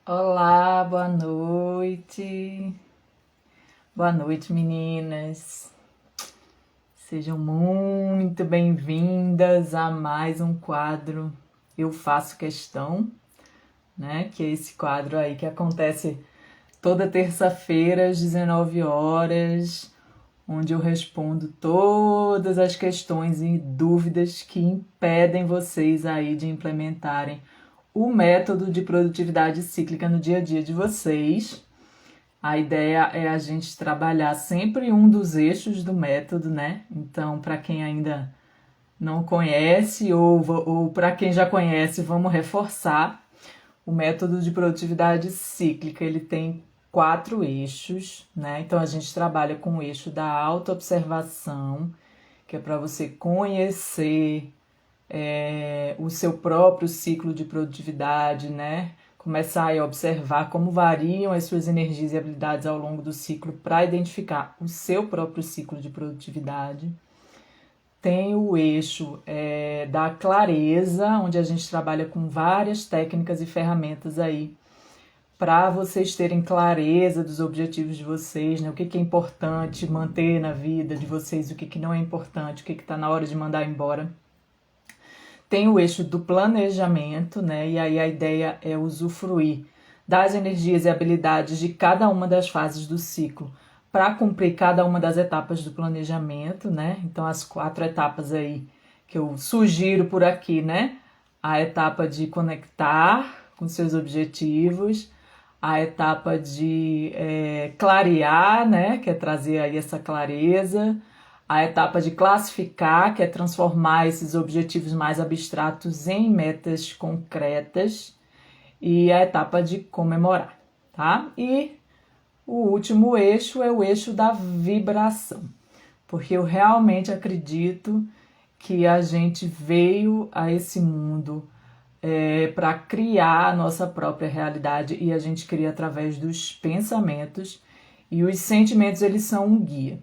Olá, boa noite. Boa noite, meninas. Sejam muito bem-vindas a mais um quadro Eu Faço Questão, né? Que é esse quadro aí que acontece toda terça-feira às 19 horas, onde eu respondo todas as questões e dúvidas que impedem vocês aí de implementarem o método de produtividade cíclica no dia a dia de vocês. A ideia é a gente trabalhar sempre um dos eixos do método, né? Então, para quem ainda não conhece ou para quem já conhece, vamos reforçar. O método de produtividade cíclica, ele tem 4 eixos, né? Então, a gente trabalha com o eixo da autoobservação, que é para você conhecer o seu próprio ciclo de produtividade, né? Começar a observar como variam as suas energias e habilidades ao longo do ciclo para identificar o seu próprio ciclo de produtividade. Tem o eixo da clareza, onde a gente trabalha com várias técnicas e ferramentas aí para vocês terem clareza dos objetivos de vocês, né? O que é importante manter na vida de vocês, o que não é importante, o que está na hora de mandar embora. Tem o eixo do planejamento, né? E aí a ideia é usufruir das energias e habilidades de cada uma das fases do ciclo para cumprir cada uma das etapas do planejamento, né? Então, as 4 etapas aí que eu sugiro por aqui, né? A etapa de conectar com seus objetivos, a etapa de clarear, né? Que é trazer aí essa clareza, a etapa de classificar, que é transformar esses objetivos mais abstratos em metas concretas, e a etapa de comemorar, tá? E o último eixo é o eixo da vibração, porque eu realmente acredito que a gente veio a esse mundo para criar a nossa própria realidade, e a gente cria através dos pensamentos, e os sentimentos, eles são um guia.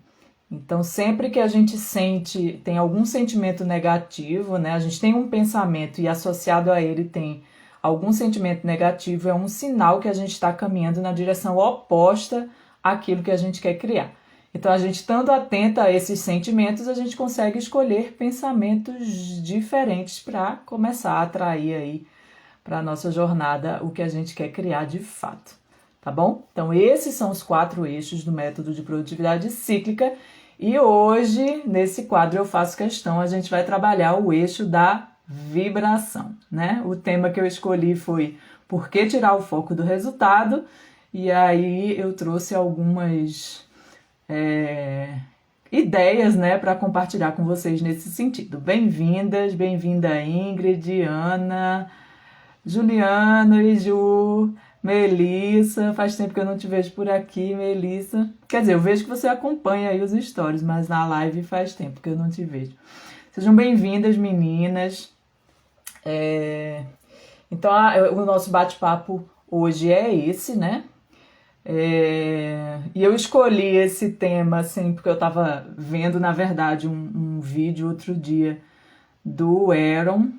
Então, sempre que a gente tem algum sentimento negativo, né? A gente tem um pensamento e associado a ele tem algum sentimento negativo, é um sinal que a gente está caminhando na direção oposta àquilo que a gente quer criar. Então, a gente estando atenta a esses sentimentos, a gente consegue escolher pensamentos diferentes para começar a atrair aí para a nossa jornada o que a gente quer criar de fato. Tá bom? Então, esses são os 4 eixos do método de produtividade cíclica. E hoje, nesse quadro Eu Faço Questão, a gente vai trabalhar o eixo da vibração, né? O tema que eu escolhi foi Por que tirar o foco do resultado? E aí eu trouxe algumas ideias, né, para compartilhar com vocês nesse sentido. Bem-vindas, bem-vinda Ingrid, Ana, Juliano e Ju, Melissa, faz tempo que eu não te vejo por aqui, Melissa. Quer dizer, eu vejo que você acompanha aí os stories, mas na live faz tempo que eu não te vejo. Sejam bem-vindas, meninas. Então, o nosso bate-papo hoje é esse, né? E eu escolhi esse tema, assim, porque eu estava vendo, na verdade, um vídeo outro dia do Aaron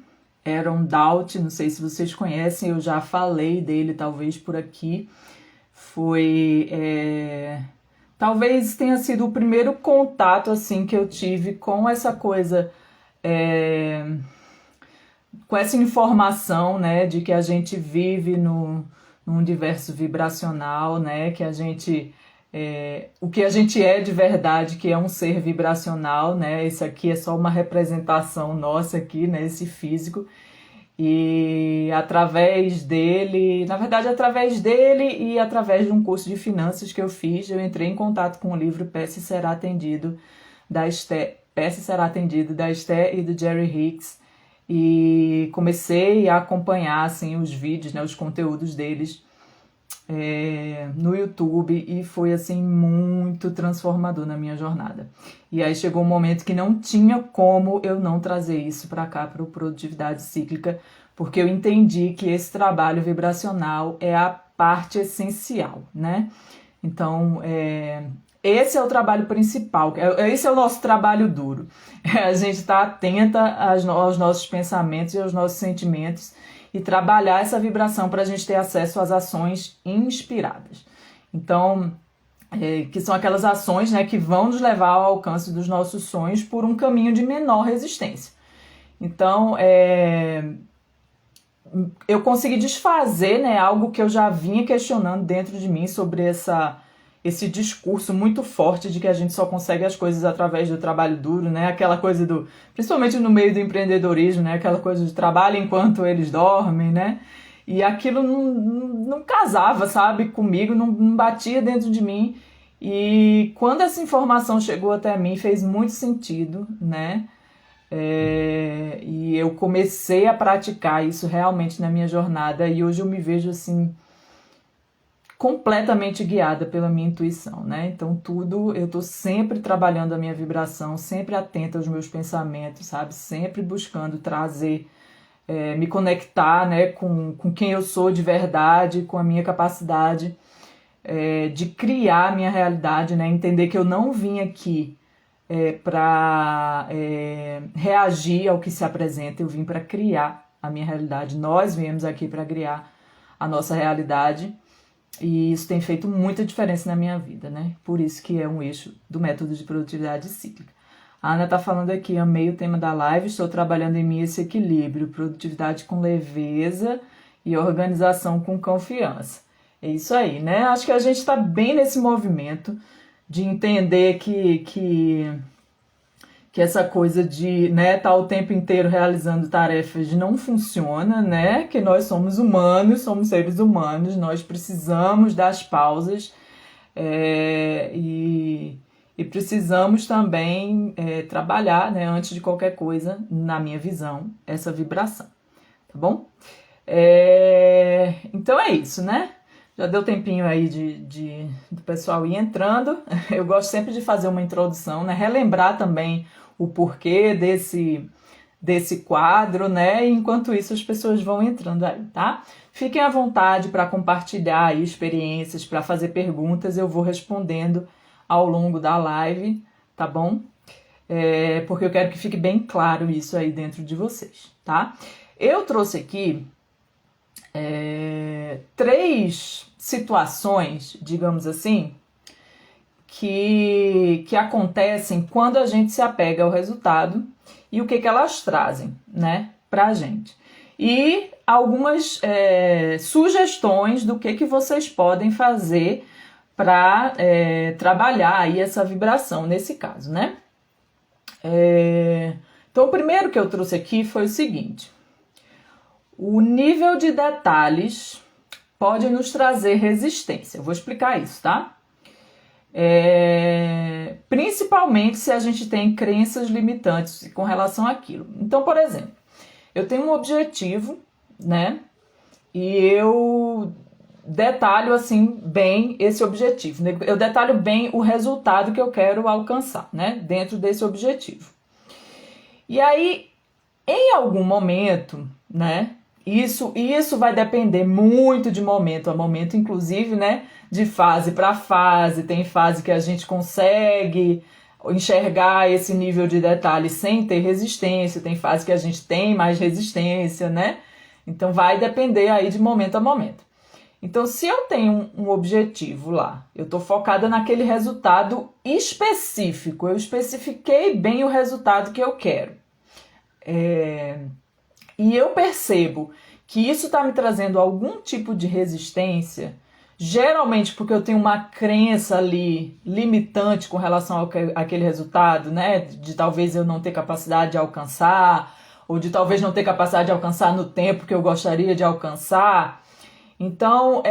Dought, não sei se vocês conhecem, eu já falei dele talvez por aqui. Talvez tenha sido o primeiro contato assim que eu tive com essa coisa, com essa informação, né, de que a gente vive num universo vibracional, né, que a gente o que a gente é de verdade, que é um ser vibracional, né? Isso aqui é só uma representação nossa aqui, né? Esse físico. E através dele, na verdade, através dele e através de um curso de finanças que eu fiz, eu entrei em contato com o livro Peça e Será Atendido, da Esther e do Jerry Hicks. E comecei a acompanhar assim, os vídeos, né? Os conteúdos deles no YouTube, e foi assim muito transformador na minha jornada. E aí chegou um momento que não tinha como eu não trazer isso para cá, para o Produtividade Cíclica, porque eu entendi que esse trabalho vibracional é a parte essencial, né? Então, esse é o trabalho principal, esse é o nosso trabalho duro. A gente está atenta aos nossos pensamentos e aos nossos sentimentos e trabalhar essa vibração para a gente ter acesso às ações inspiradas. Então, que são aquelas ações, né, que vão nos levar ao alcance dos nossos sonhos por um caminho de menor resistência. Então, eu consegui desfazer, né, algo que eu já vinha questionando dentro de mim sobre esse discurso muito forte de que a gente só consegue as coisas através do trabalho duro, né? Aquela coisa principalmente no meio do empreendedorismo, né? Aquela coisa de trabalho enquanto eles dormem, né? E aquilo não casava, sabe, comigo, não batia dentro de mim. E quando essa informação chegou até mim, fez muito sentido, né? E eu comecei a praticar isso realmente na minha jornada e hoje eu me vejo assim completamente guiada pela minha intuição, né? Então eu tô sempre trabalhando a minha vibração, sempre atenta aos meus pensamentos, sabe? Sempre buscando trazer, me conectar, né, com quem eu sou de verdade, com a minha capacidade de criar a minha realidade, né? Entender que eu não vim aqui para reagir ao que se apresenta, eu vim para criar a minha realidade. Nós viemos aqui para criar a nossa realidade. E isso tem feito muita diferença na minha vida, né? Por isso que é um eixo do método de produtividade cíclica. A Ana tá falando aqui, amei o tema da live, estou trabalhando em mim esse equilíbrio, produtividade com leveza e organização com confiança. É isso aí, né? Acho que a gente está bem nesse movimento de entender que essa coisa de, né, tá o tempo inteiro realizando tarefas não funciona, né? Que nós somos humanos, somos seres humanos, nós precisamos das pausas e precisamos também trabalhar, né, antes de qualquer coisa, na minha visão, essa vibração, tá bom? Então é isso, né? Já deu tempinho aí do pessoal ir entrando. Eu gosto sempre de fazer uma introdução, né? Relembrar também o porquê desse quadro, né? E enquanto isso as pessoas vão entrando aí, tá? Fiquem à vontade para compartilhar aí experiências, para fazer perguntas, eu vou respondendo ao longo da live, tá bom? Porque eu quero que fique bem claro isso aí dentro de vocês, tá? Eu trouxe aqui 3 situações, digamos assim, que acontecem quando a gente se apega ao resultado e o que elas trazem, né, pra gente. E algumas sugestões do que vocês podem fazer para trabalhar aí essa vibração nesse caso, né? Então, o primeiro que eu trouxe aqui foi o seguinte: o nível de detalhes pode nos trazer resistência. Eu vou explicar isso, tá? Principalmente se a gente tem crenças limitantes com relação àquilo. Então, por exemplo, eu tenho um objetivo, né? E eu detalho assim bem esse objetivo. Eu detalho bem o resultado que eu quero alcançar, né? Dentro desse objetivo. E aí, em algum momento, né? Isso vai depender muito de momento a momento, inclusive, né? De fase para fase. Tem fase que a gente consegue enxergar esse nível de detalhe sem ter resistência, tem fase que a gente tem mais resistência, né? Então vai depender aí de momento a momento. Então, se eu tenho um objetivo lá, eu estou focada naquele resultado específico, eu especifiquei bem o resultado que eu quero. E eu percebo que isso está me trazendo algum tipo de resistência, geralmente porque eu tenho uma crença ali limitante com relação àquele resultado, né? De talvez eu não ter capacidade de alcançar, ou de talvez não ter capacidade de alcançar no tempo que eu gostaria de alcançar. Então,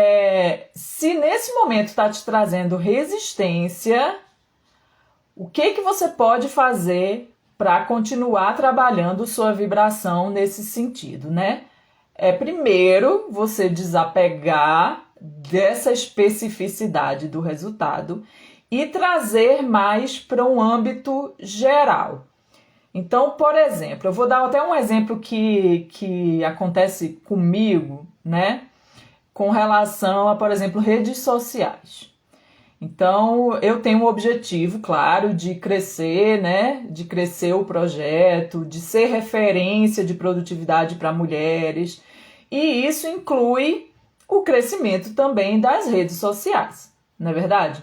se nesse momento está te trazendo resistência, o que você pode fazer para continuar trabalhando sua vibração nesse sentido, né? Primeiro, você desapegar dessa especificidade do resultado e trazer mais para um âmbito geral. Então, por exemplo, eu vou dar até um exemplo que acontece comigo, né? Com relação a, por exemplo, redes sociais. Então, eu tenho um objetivo, claro, de crescer, né? De crescer o projeto, de ser referência de produtividade para mulheres. E isso inclui o crescimento também das redes sociais, não é verdade?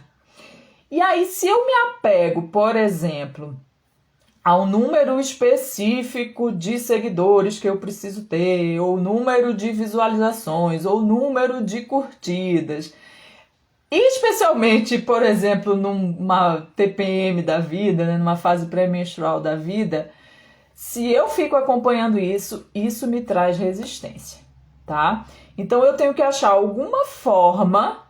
E aí, se eu me apego, por exemplo, ao número específico de seguidores que eu preciso ter, ou número de visualizações, ou número de curtidas, e especialmente, por exemplo, numa TPM da vida, né, numa fase pré-menstrual da vida, se eu fico acompanhando isso, isso me traz resistência, tá? Então eu tenho que achar alguma forma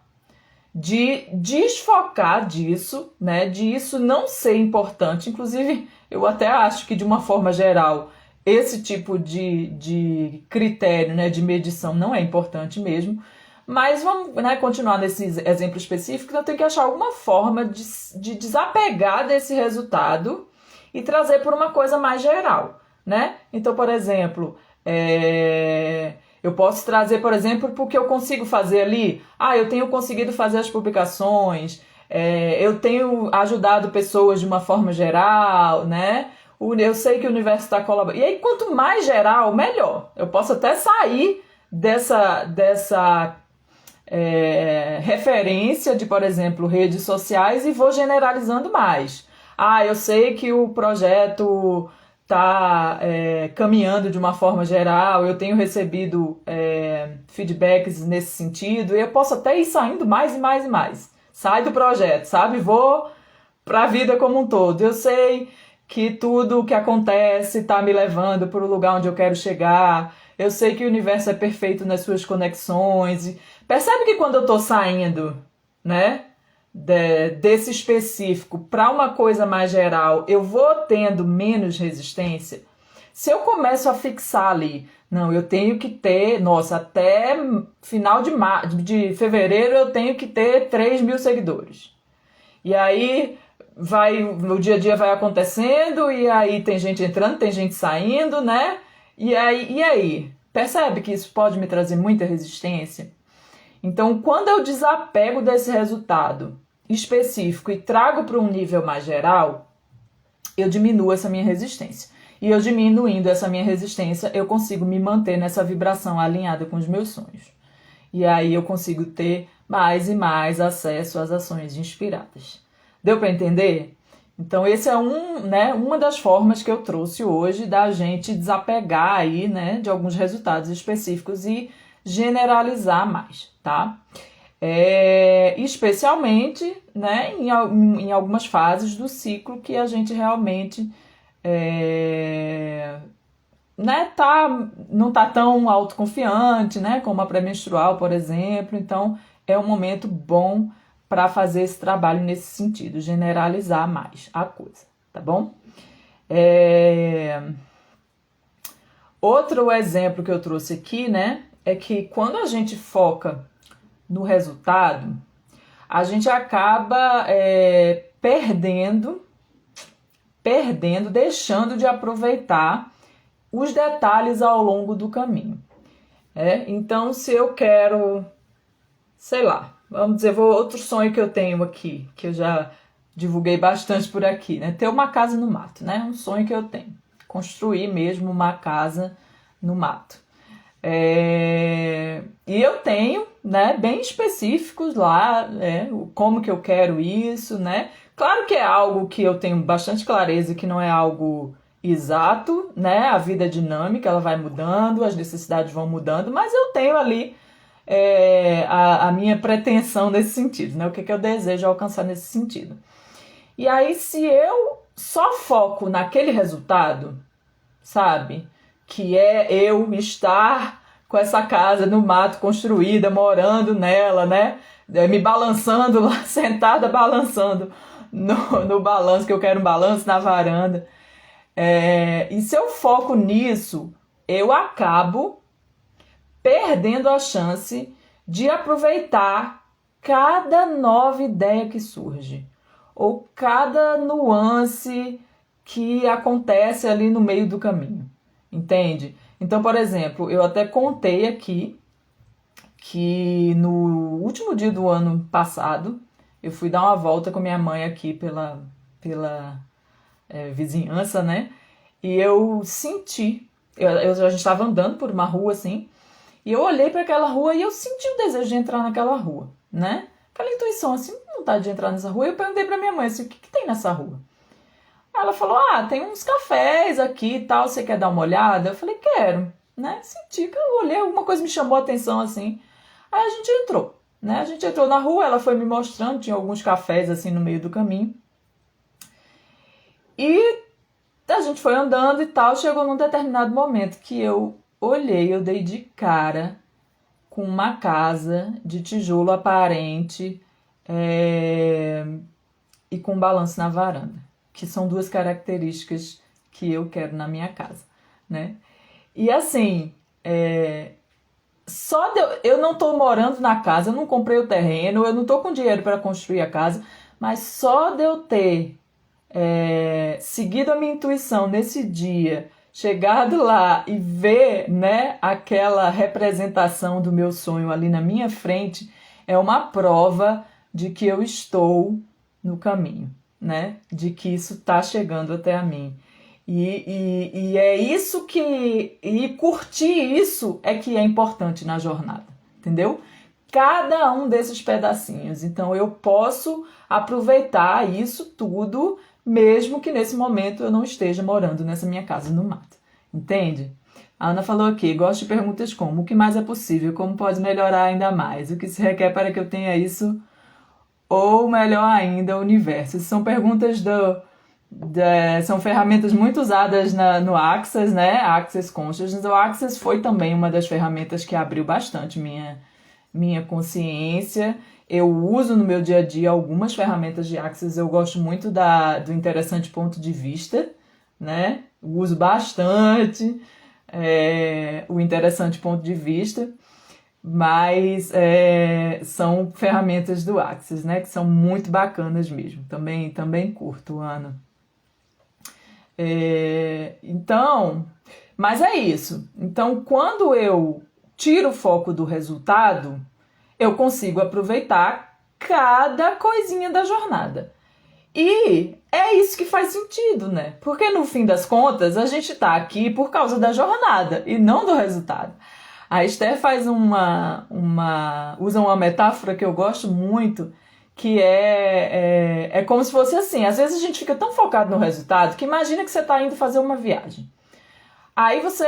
de desfocar disso, né? De isso não ser importante. Inclusive, eu até acho que de uma forma geral, esse tipo de critério, né, de medição não é importante mesmo. Mas vamos, né, continuar nesse exemplo específico, eu tenho que achar alguma forma de desapegar desse resultado e trazer por uma coisa mais geral, né? Então, por exemplo, eu posso trazer, por exemplo, porque eu consigo fazer ali. Eu tenho conseguido fazer as publicações, eu tenho ajudado pessoas de uma forma geral, né? Eu sei que o universo está colaborando. E aí, quanto mais geral, melhor. Eu posso até sair dessa referência de, por exemplo, redes sociais e vou generalizando mais. Eu sei que o projeto está caminhando de uma forma geral, eu tenho recebido feedbacks nesse sentido, e eu posso até ir saindo mais e mais e mais. Sai do projeto, sabe? Vou para a vida como um todo. Eu sei que tudo o que acontece está me levando para o lugar onde eu quero chegar. Eu sei que o universo é perfeito nas suas conexões. Percebe que quando eu estou saindo, né, desse específico para uma coisa mais geral, eu vou tendo menos resistência? Se eu começo a fixar ali, não, eu tenho que ter, até final de fevereiro eu tenho que ter 3.000 seguidores. E aí o dia a dia vai acontecendo, e aí tem gente entrando, tem gente saindo, né? E aí? Percebe que isso pode me trazer muita resistência? Então, quando eu desapego desse resultado específico e trago para um nível mais geral, eu diminuo essa minha resistência. E eu diminuindo essa minha resistência, eu consigo me manter nessa vibração alinhada com os meus sonhos. E aí eu consigo ter mais e mais acesso às ações inspiradas. Deu para entender? Então, esse é uma das formas que eu trouxe hoje da gente desapegar aí, né, de alguns resultados específicos e generalizar mais, tá? Especialmente, né, em algumas fases do ciclo que a gente realmente não tá tão autoconfiante, né, como a pré-menstrual, por exemplo. Então, é um momento bom para fazer esse trabalho nesse sentido, generalizar mais a coisa, tá bom? Outro exemplo que eu trouxe aqui, né, é que quando a gente foca no resultado, a gente acaba perdendo, deixando de aproveitar os detalhes ao longo do caminho. Então, se eu quero, sei lá, vamos dizer, outro sonho que eu tenho aqui, que eu já divulguei bastante por aqui, né? Ter uma casa no mato, né? Um sonho que eu tenho. Construir mesmo uma casa no mato. E eu tenho, né, bem específicos lá, como que eu quero isso, né? Claro que é algo que eu tenho bastante clareza que não é algo exato, né? A vida é dinâmica, ela vai mudando, as necessidades vão mudando, mas eu tenho ali a minha pretensão nesse sentido, né? O que eu desejo alcançar nesse sentido. E aí, se eu só foco naquele resultado, sabe? Que é eu estar com essa casa no mato construída, morando nela, né? Me balançando lá, sentada balançando no balanço, que eu quero um balanço na varanda. E se eu foco nisso, eu acabo perdendo a chance de aproveitar cada nova ideia que surge, ou cada nuance que acontece ali no meio do caminho, entende? Então, por exemplo, eu até contei aqui que no último dia do ano passado eu fui dar uma volta com minha mãe aqui pela vizinhança, né? E eu senti, a gente estava andando por uma rua assim, e eu olhei para aquela rua e eu senti o desejo de entrar naquela rua, né? Aquela intuição assim, vontade de entrar nessa rua. E eu perguntei para minha mãe assim, o que tem nessa rua? Ela falou, tem uns cafés aqui e tal, você quer dar uma olhada? Eu falei, quero, né? Senti que eu olhei, alguma coisa me chamou a atenção assim. Aí a gente entrou, né? A gente entrou na rua, ela foi me mostrando, tinha alguns cafés assim no meio do caminho. E a gente foi andando e tal, chegou num determinado momento que eu olhei, eu dei de cara com uma casa de tijolo aparente e com um balanço na varanda, que são duas características que eu quero na minha casa, né? E assim, eu não tô morando na casa, eu não comprei o terreno, eu não tô com dinheiro para construir a casa, mas só de eu ter seguido a minha intuição nesse dia, chegado lá e ver, né, aquela representação do meu sonho ali na minha frente, é uma prova de que eu estou no caminho, né, de que isso está chegando até a mim. E é isso e curtir isso é que é importante na jornada, entendeu? Cada um desses pedacinhos. Então eu posso aproveitar isso tudo, mesmo que nesse momento eu não esteja morando nessa minha casa no mato. Entende? A Ana falou aqui, gosto de perguntas como: o que mais é possível? Como pode melhorar ainda mais? O que se requer para que eu tenha isso? Ou melhor ainda, o universo. São perguntas são ferramentas muito usadas no Access, né? Access Consciousness. O Access foi também uma das ferramentas que abriu bastante minha consciência. Eu uso no meu dia a dia algumas ferramentas de Access. Eu gosto muito do interessante ponto de vista, né? Uso bastante o interessante ponto de vista, mas são ferramentas do Access, né? Que são muito bacanas mesmo. Também curto, Ana. Então, mas é isso. Então, quando eu tiro o foco do resultado, eu consigo aproveitar cada coisinha da jornada. E é isso que faz sentido, né? Porque no fim das contas, a gente tá aqui por causa da jornada e não do resultado. A Esther faz usa uma metáfora que eu gosto muito, que é como se fosse assim. Às vezes a gente fica tão focado no resultado que imagina que você está indo fazer uma viagem. Aí você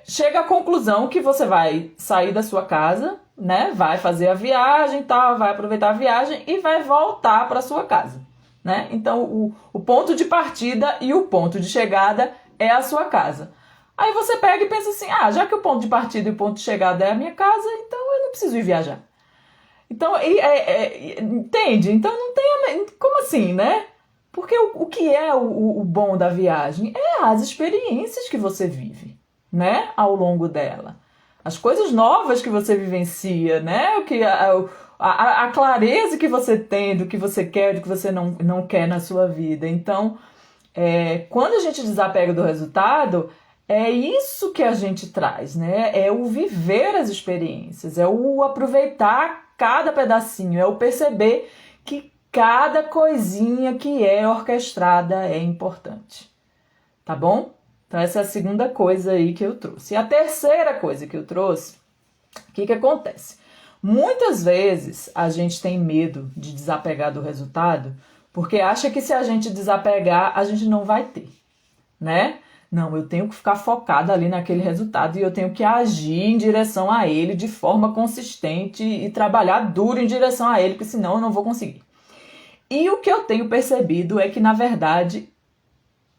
chega à conclusão que você vai sair da sua casa, né? Vai fazer a viagem, tal, vai aproveitar a viagem e vai voltar para sua casa, né? Então o ponto de partida e o ponto de chegada é a sua casa. Aí você pega e pensa assim, já que o ponto de partida e o ponto de chegada é a minha casa, então eu não preciso ir viajar. Então, entende? Então não tem... Como assim, né? Porque o que é o bom da viagem? É as experiências que você vive, né? Ao longo dela. As coisas novas que você vivencia, né? A clareza que você tem do que você quer, do que você não quer na sua vida. Então, quando a gente desapega do resultado, é isso que a gente traz, né? É o viver as experiências, é o aproveitar cada pedacinho, é o perceber que cada coisinha que é orquestrada é importante, tá bom? Então essa é a segunda coisa aí que eu trouxe. E a terceira coisa que eu trouxe, o que acontece? Muitas vezes a gente tem medo de desapegar do resultado, porque acha que se a gente desapegar, a gente não vai ter, né? Não, eu tenho que ficar focada ali naquele resultado e eu tenho que agir em direção a ele de forma consistente e trabalhar duro em direção a ele, porque senão eu não vou conseguir. E o que eu tenho percebido é que, na verdade,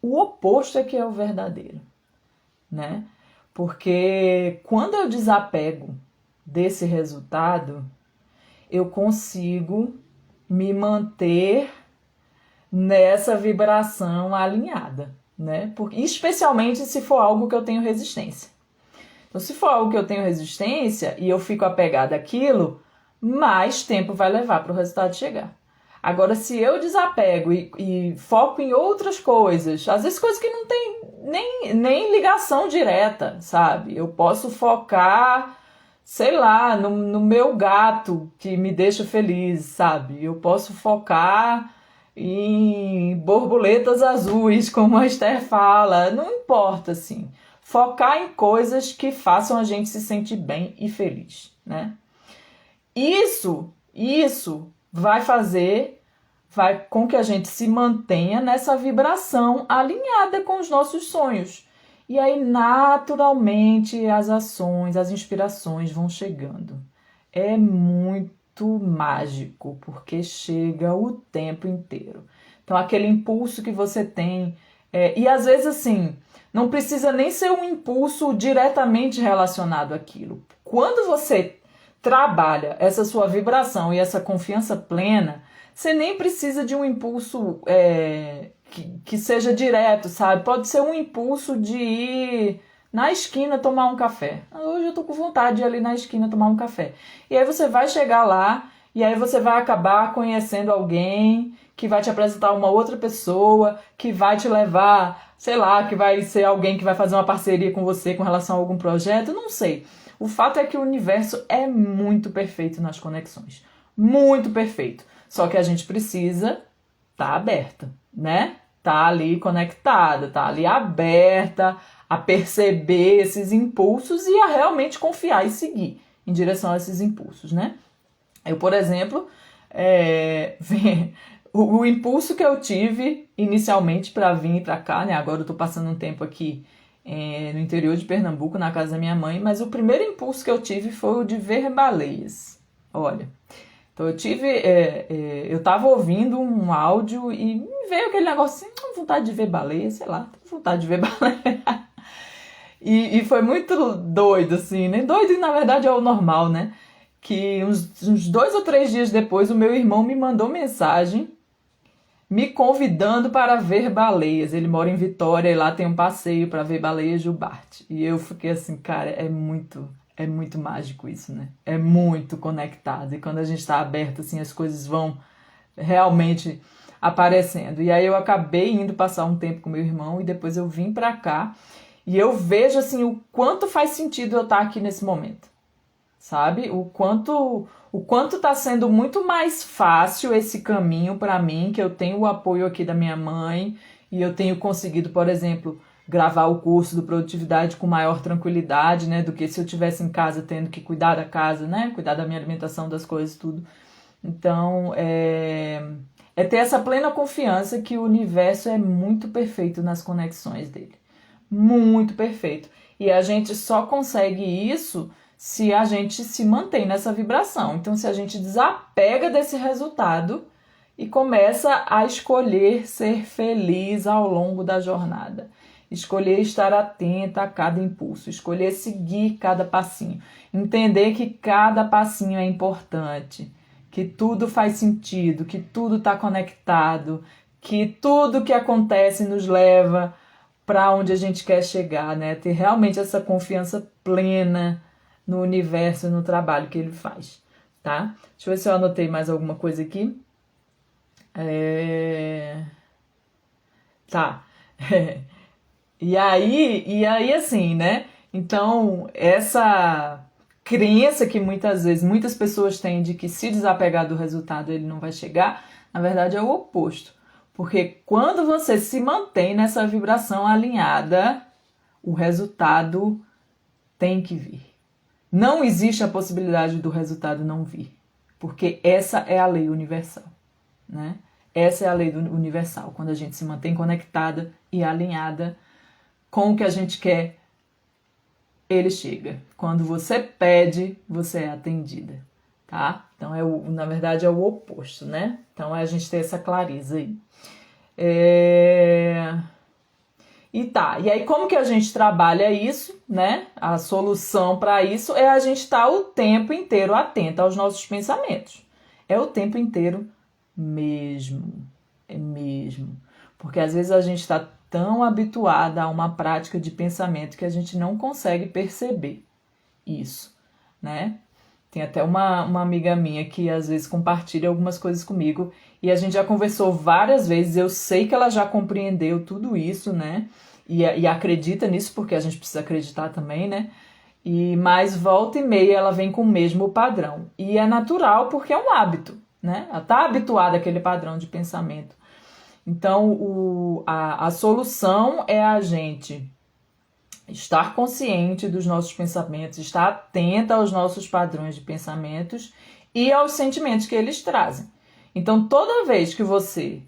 o oposto é que é o verdadeiro, né? Porque quando eu desapego desse resultado, eu consigo me manter nessa vibração alinhada, né? Especialmente se for algo que eu tenho resistência. Então, se for algo que eu tenho resistência e eu fico apegada àquilo, mais tempo vai levar para o resultado chegar. Agora, se eu desapego e foco em outras coisas, às vezes coisas que não tem nem ligação direta, sabe? Eu posso focar sei lá, no meu gato que me deixa feliz, sabe? Eu posso focar em borboletas azuis, como a Esther fala, não importa, assim. Focar em coisas que façam a gente se sentir bem e feliz, né? Isso vai com que a gente se mantenha nessa vibração alinhada com os nossos sonhos. E aí, naturalmente, as ações, as inspirações vão chegando. É muito mágico, porque chega o tempo inteiro. Então, aquele impulso que você tem, e às vezes assim, não precisa nem ser um impulso diretamente relacionado àquilo. Quando você trabalha essa sua vibração e essa confiança plena, você nem precisa de um impulso que seja direto, sabe? Pode ser um impulso de ir na esquina tomar um café. Hoje eu tô com vontade de ir ali na esquina tomar um café. E aí você vai chegar lá e aí você vai acabar conhecendo alguém que vai te apresentar uma outra pessoa, que vai te levar, sei lá, que vai ser alguém que vai fazer uma parceria com você com relação a algum projeto, não sei. O fato é que o universo é muito perfeito nas conexões. Muito perfeito. Só que a gente precisa estar aberta, né? Tá ali conectada, tá ali aberta a perceber esses impulsos e a realmente confiar e seguir em direção a esses impulsos, né? Eu, por exemplo, o impulso que eu tive inicialmente para vir para cá, né? Agora eu tô passando um tempo aqui no interior de Pernambuco, na casa da minha mãe, mas o primeiro impulso que eu tive foi o de ver baleias. Olha, então eu tava ouvindo um áudio e me veio aquele negócio assim, vontade de ver baleia, sei lá, vontade de ver baleia. E foi muito doido, assim, né? Doido, na verdade, é o normal, né? Que uns 2 ou 3 dias depois, o meu irmão me mandou mensagem me convidando para ver baleias. Ele mora em Vitória e lá tem um passeio para ver baleias jubarte. E eu fiquei assim, cara, é muito mágico isso, né? É muito conectado. E quando a gente está aberto, assim, as coisas vão realmente aparecendo. E aí eu acabei indo passar um tempo com meu irmão e depois eu vim para cá e eu vejo, assim, o quanto faz sentido eu estar aqui nesse momento, sabe? O quanto tá sendo muito mais fácil esse caminho para mim, que eu tenho o apoio aqui da minha mãe e eu tenho conseguido, por exemplo, gravar o curso do Produtividade com maior tranquilidade, né, do que se eu tivesse em casa tendo que cuidar da casa, né, cuidar da minha alimentação, das coisas, tudo. Então, é ter essa plena confiança que o universo é muito perfeito nas conexões dele. Muito perfeito. E a gente só consegue isso se a gente se mantém nessa vibração. Então, se a gente desapega desse resultado e começa a escolher ser feliz ao longo da jornada, escolher estar atenta a cada impulso, escolher seguir cada passinho, entender que cada passinho é importante, que tudo faz sentido, que tudo está conectado, que tudo que acontece nos leva para onde a gente quer chegar, né? Ter realmente essa confiança plena no universo e no trabalho que ele faz, tá? Deixa eu ver se eu anotei mais alguma coisa aqui. Tá. E aí assim, né? Então, essa crença que muitas vezes muitas pessoas têm de que se desapegar do resultado ele não vai chegar, na verdade é o oposto. Porque quando você se mantém nessa vibração alinhada, o resultado tem que vir. Não existe a possibilidade do resultado não vir, porque essa é a lei universal, né? Essa é a lei universal, quando a gente se mantém conectada e alinhada com o que a gente quer, ele chega. Quando você pede, você é atendida, tá? Então, na verdade, é o oposto, né? Então, a gente tem essa clareza aí. E aí como que a gente trabalha isso, né? A solução para isso é a gente estar o tempo inteiro atento aos nossos pensamentos. É o tempo inteiro mesmo. É mesmo. Porque às vezes a gente está tão habituada a uma prática de pensamento que a gente não consegue perceber isso, né? Tem até uma amiga minha que às vezes compartilha algumas coisas comigo e a gente já conversou várias vezes, eu sei que ela já compreendeu tudo isso, né? E acredita nisso, porque a gente precisa acreditar também, né? Mas volta e meia ela vem com o mesmo padrão. E é natural porque é um hábito, né? Ela está habituada àquele padrão de pensamento. Então, a solução é a gente estar consciente dos nossos pensamentos, estar atenta aos nossos padrões de pensamentos e aos sentimentos que eles trazem. Então, toda vez que você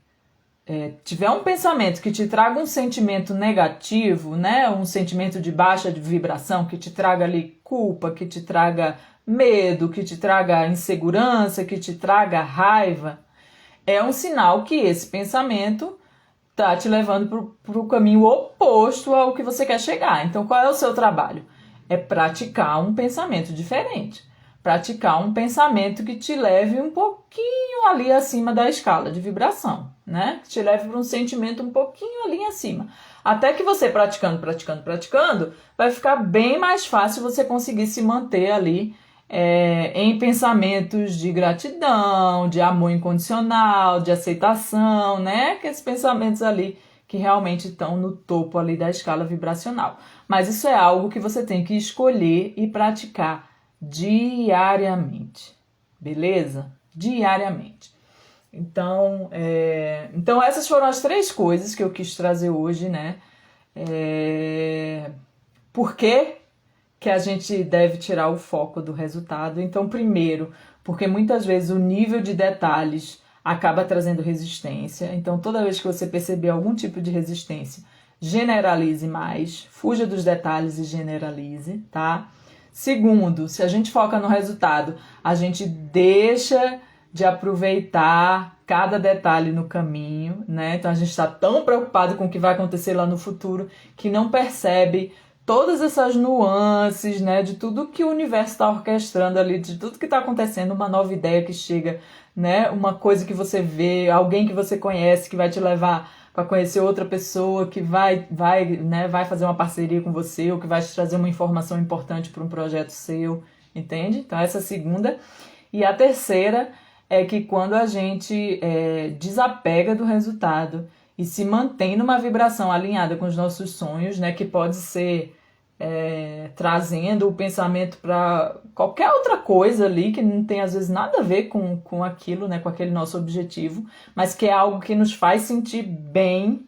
tiver um pensamento que te traga um sentimento negativo, né, um sentimento de baixa vibração, que te traga ali culpa, que te traga medo, que te traga insegurança, que te traga raiva, é um sinal que esse pensamento tá te levando para o caminho oposto ao que você quer chegar. Então, qual é o seu trabalho? É praticar um pensamento diferente. Praticar um pensamento que te leve um pouquinho ali acima da escala de vibração, né? Que te leve para um sentimento um pouquinho ali acima. Até que você praticando, vai ficar bem mais fácil você conseguir se manter ali em pensamentos de gratidão, de amor incondicional, de aceitação, né? Aqueles pensamentos ali que realmente estão no topo ali da escala vibracional. Mas isso é algo que você tem que escolher e praticar diariamente, beleza? Diariamente. Então essas foram as 3 coisas que eu quis trazer hoje, né? Por quê que a gente deve tirar o foco do resultado? Então, primeiro, porque muitas vezes o nível de detalhes acaba trazendo resistência. Então, toda vez que você perceber algum tipo de resistência, generalize mais, fuja dos detalhes e generalize, tá? Segundo, se a gente foca no resultado, a gente deixa de aproveitar cada detalhe no caminho, né? Então a gente está tão preocupado com o que vai acontecer lá no futuro que não percebe todas essas nuances, né? De tudo que o universo está orquestrando ali, de tudo que está acontecendo, uma nova ideia que chega, né? Uma coisa que você vê, alguém que você conhece que vai te levar para conhecer outra pessoa que vai fazer uma parceria com você ou que vai te trazer uma informação importante para um projeto seu, entende? Então essa é a segunda. E a terceira é que quando a gente desapega do resultado e se mantém numa vibração alinhada com os nossos sonhos, né, que pode ser trazendo o pensamento para qualquer outra coisa ali que não tem às vezes nada a ver com aquilo, né, com aquele nosso objetivo, mas que é algo que nos faz sentir bem,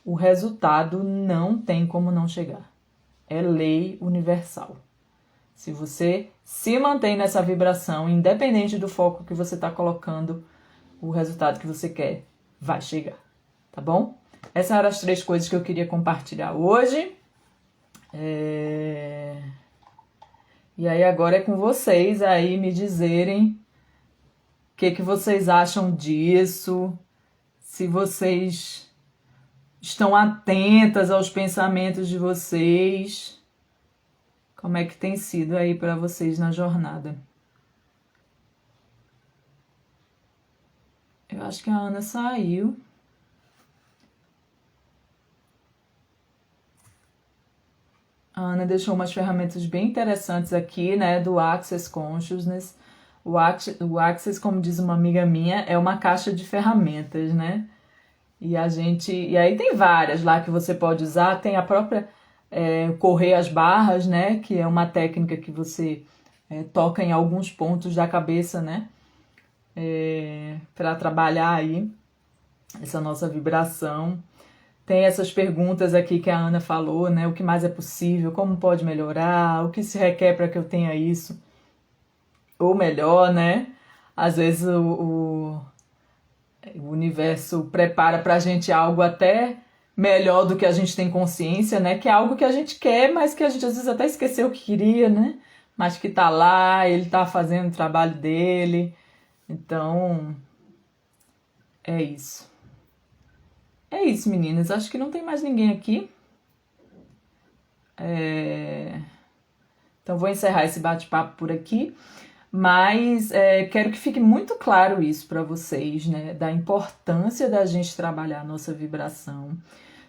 o resultado não tem como não chegar. É lei universal. Se você se mantém nessa vibração, independente do foco que você está colocando, o resultado que você quer vai chegar, tá bom? Essas eram as 3 coisas que eu queria compartilhar hoje. E aí agora é com vocês aí me dizerem o que vocês acham disso, se vocês estão atentas aos pensamentos de vocês, como é que tem sido aí para vocês na jornada. Eu acho que a Ana saiu. A Ana deixou umas ferramentas bem interessantes aqui, né, do Access Consciousness. O Access, como diz uma amiga minha, é uma caixa de ferramentas, né? E aí tem várias lá que você pode usar. Tem a própria correr as barras, né? Que é uma técnica que você toca em alguns pontos da cabeça, né? Para trabalhar aí essa nossa vibração. Tem essas perguntas aqui que a Ana falou, né? O que mais é possível? Como pode melhorar? O que se requer para que eu tenha isso? Ou melhor, né? Às vezes o universo prepara pra gente algo até melhor do que a gente tem consciência, né? Que é algo que a gente quer, mas que a gente às vezes até esqueceu que queria, né? Mas que tá lá, ele tá fazendo o trabalho dele. Então, é isso. É isso, meninas. Acho que não tem mais ninguém aqui. Então, vou encerrar esse bate-papo por aqui. Mas quero que fique muito claro isso para vocês, né? Da importância da gente trabalhar a nossa vibração,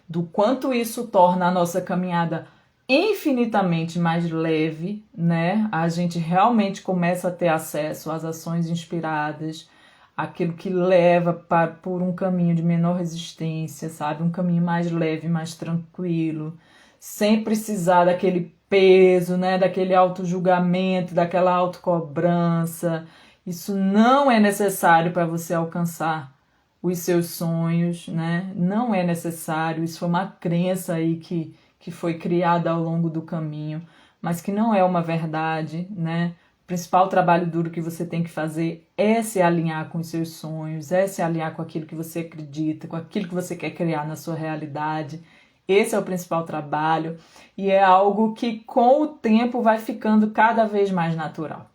do quanto isso torna a nossa caminhada infinitamente mais leve, né? A gente realmente começa a ter acesso às ações inspiradas, aquilo que leva por um caminho de menor resistência, sabe? Um caminho mais leve, mais tranquilo, sem precisar daquele peso, né, daquele auto-julgamento, daquela autocobrança. Isso não é necessário para você alcançar os seus sonhos, né? Não é necessário. Isso foi uma crença aí que foi criada ao longo do caminho, mas que não é uma verdade, né? O principal trabalho duro que você tem que fazer é se alinhar com os seus sonhos, é se alinhar com aquilo que você acredita, com aquilo que você quer criar na sua realidade. Esse é o principal trabalho e é algo que com o tempo vai ficando cada vez mais natural,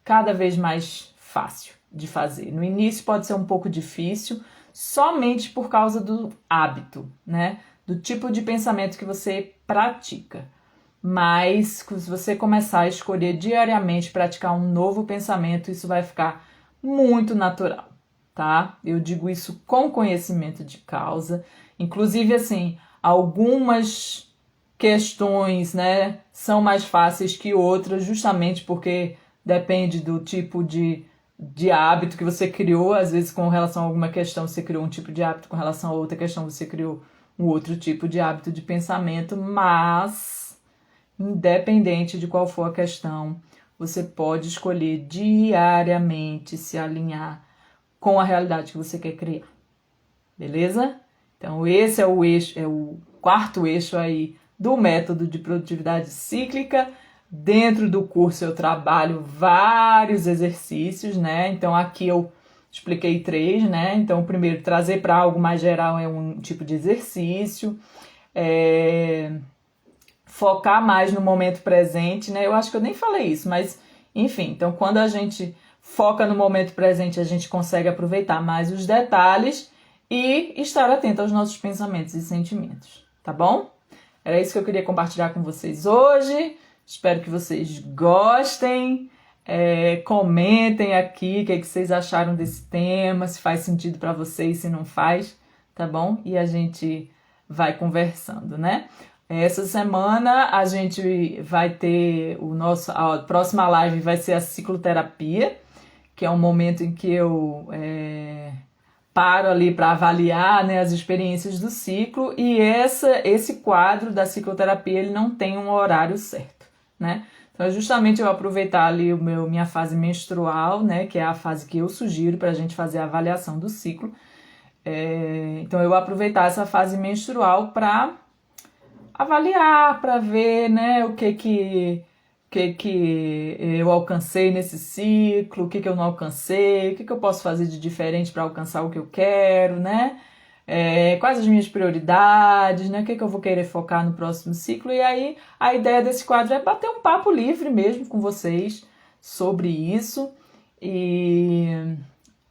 cada vez mais fácil de fazer. No início pode ser um pouco difícil, somente por causa do hábito, né? Do tipo de pensamento que você pratica. Mas se você começar a escolher diariamente praticar um novo pensamento, isso vai ficar muito natural, tá? Eu digo isso com conhecimento de causa. Inclusive, assim, algumas questões, né, são mais fáceis que outras, justamente porque depende do tipo de hábito que você criou. Às vezes, com relação a alguma questão, você criou um tipo de hábito, com relação a outra questão, você criou um outro tipo de hábito de pensamento, mas independente de qual for a questão, você pode escolher diariamente se alinhar com a realidade que você quer criar. Beleza? Então esse é o eixo, é o quarto eixo aí do método de produtividade cíclica. Dentro do curso eu trabalho vários exercícios, né? Então aqui eu expliquei 3, né? Então o primeiro, trazer para algo mais geral, é um tipo de exercício. Focar mais no momento presente, né? Eu acho que eu nem falei isso, mas enfim, então quando a gente foca no momento presente, a gente consegue aproveitar mais os detalhes e estar atento aos nossos pensamentos e sentimentos, tá bom? Era isso que eu queria compartilhar com vocês hoje. Espero que vocês gostem. Comentem aqui o que vocês acharam desse tema, se faz sentido para vocês, se não faz, tá bom? E a gente vai conversando, né? Essa semana a gente vai ter a próxima live vai ser a cicloterapia, que é um momento em que eu paro ali para avaliar, né, as experiências do ciclo, e esse quadro da cicloterapia ele não tem um horário certo, né? Então, justamente eu aproveitar ali minha fase menstrual, né, que é a fase que eu sugiro para a gente fazer a avaliação do ciclo. Então, eu aproveitar essa fase menstrual para avaliar, para ver, né, o que eu alcancei nesse ciclo, o que eu não alcancei, o que eu posso fazer de diferente para alcançar o que eu quero, né? Quais as minhas prioridades, né? O que eu vou querer focar no próximo ciclo. E aí a ideia desse quadro é bater um papo livre mesmo com vocês sobre isso. E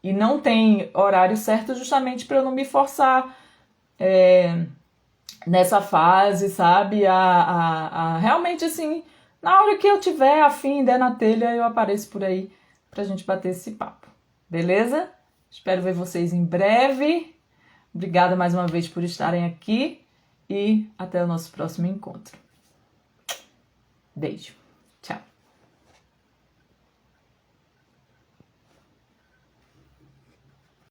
não tem horário certo justamente para eu não me forçar nessa fase, sabe? Realmente, assim, na hora que eu tiver afim, der na telha, eu apareço por aí pra gente bater esse papo. Beleza? Espero ver vocês em breve. Obrigada mais uma vez por estarem aqui e até o nosso próximo encontro. Beijo. Tchau.